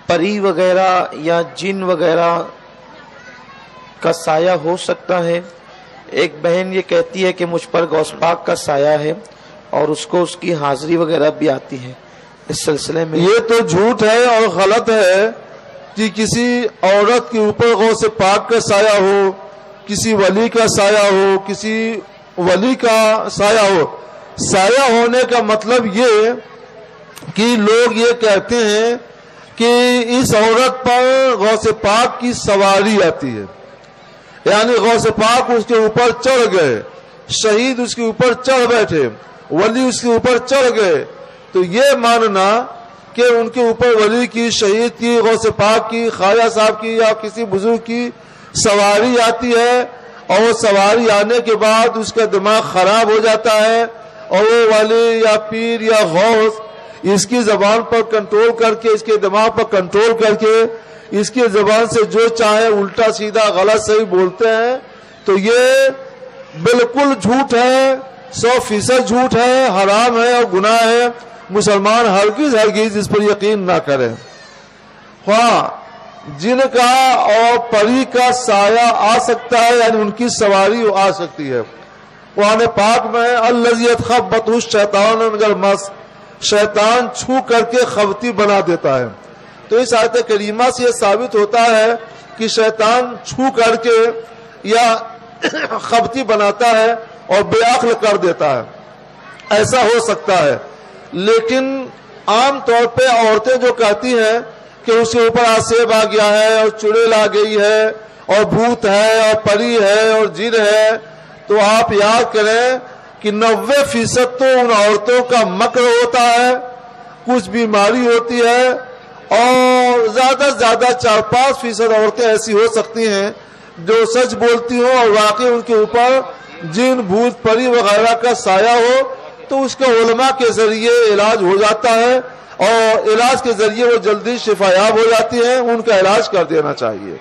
پری وغیرہ یا جن وغیرہ کا سایہ ہو سکتا ہے؟ ایک بہن یہ کہتی ہے کہ مجھ پر غوث پاک کا سایہ ہے اور اس کو اس کی حاضری وغیرہ بھی آتی ہے، اس سلسلے میں یہ تو جھوٹ ہے اور غلط ہے کہ کسی عورت کے اوپر غوث پاک کا سایہ ہو، کسی ولی کا سایہ ہو، کسی ولی کا سایہ ہو۔ سایہ ہونے کا مطلب یہ کہ لوگ یہ کہتے ہیں کہ اس عورت پر غوث پاک کی سواری آتی ہے، یعنی غوث پاک اس کے اوپر چڑھ گئے، شہید اس کے اوپر چڑھ بیٹھے، ولی اس کے اوپر چڑھ گئے، تو یہ ماننا کہ ان کے اوپر ولی کی، شہید کی، غوث پاک کی، خواجہ صاحب کی یا کسی بزرگ کی سواری آتی ہے اور وہ سواری آنے کے بعد اس کا دماغ خراب ہو جاتا ہے اور وہ ولی یا پیر یا غوث اس کی زبان پر کنٹرول کر کے، اس کے دماغ پر کنٹرول کر کے اس کی زبان سے جو چاہے الٹا سیدھا غلط صحیح بولتے ہیں، تو یہ بالکل جھوٹ ہے، 100% جھوٹ ہے، حرام ہے اور گناہ ہے۔ مسلمان ہرگز اس پر یقین نہ کرے۔ ہاں، جن کا اور پری کا سایہ آ سکتا ہے، یعنی ان کی سواری آ سکتی ہے۔ قرآن پاک میں الذی یتخبطہ الشیطان من المس، شیطان چھو کر کے خبتی بنا دیتا ہے۔ تو اس آیت کریمہ سے یہ ثابت ہوتا ہے کہ شیطان چھو کر کے یا خبتی بناتا ہے اور بے عقل کر دیتا ہے، ایسا ہو سکتا ہے۔ لیکن عام طور پہ عورتیں جو کہتی ہیں کہ اس کے اوپر آسیب آ گیا ہے اور چڑیل آ گئی ہے اور بھوت ہے اور پری ہے اور جن ہے، تو آپ یاد کریں کہ 90% تو ان عورتوں کا مکر ہوتا ہے، کچھ بیماری ہوتی ہے، اور زیادہ سے زیادہ 4-5% عورتیں ایسی ہو سکتی ہیں جو سچ بولتی ہوں اور واقعی ان کے اوپر جن، بھوت، پری وغیرہ کا سایہ ہو، تو اس کا علماء کے ذریعے علاج ہو جاتا ہے اور علاج کے ذریعے وہ جلدی شفا یاب ہو جاتی ہیں، ان کا علاج کر دینا چاہیے۔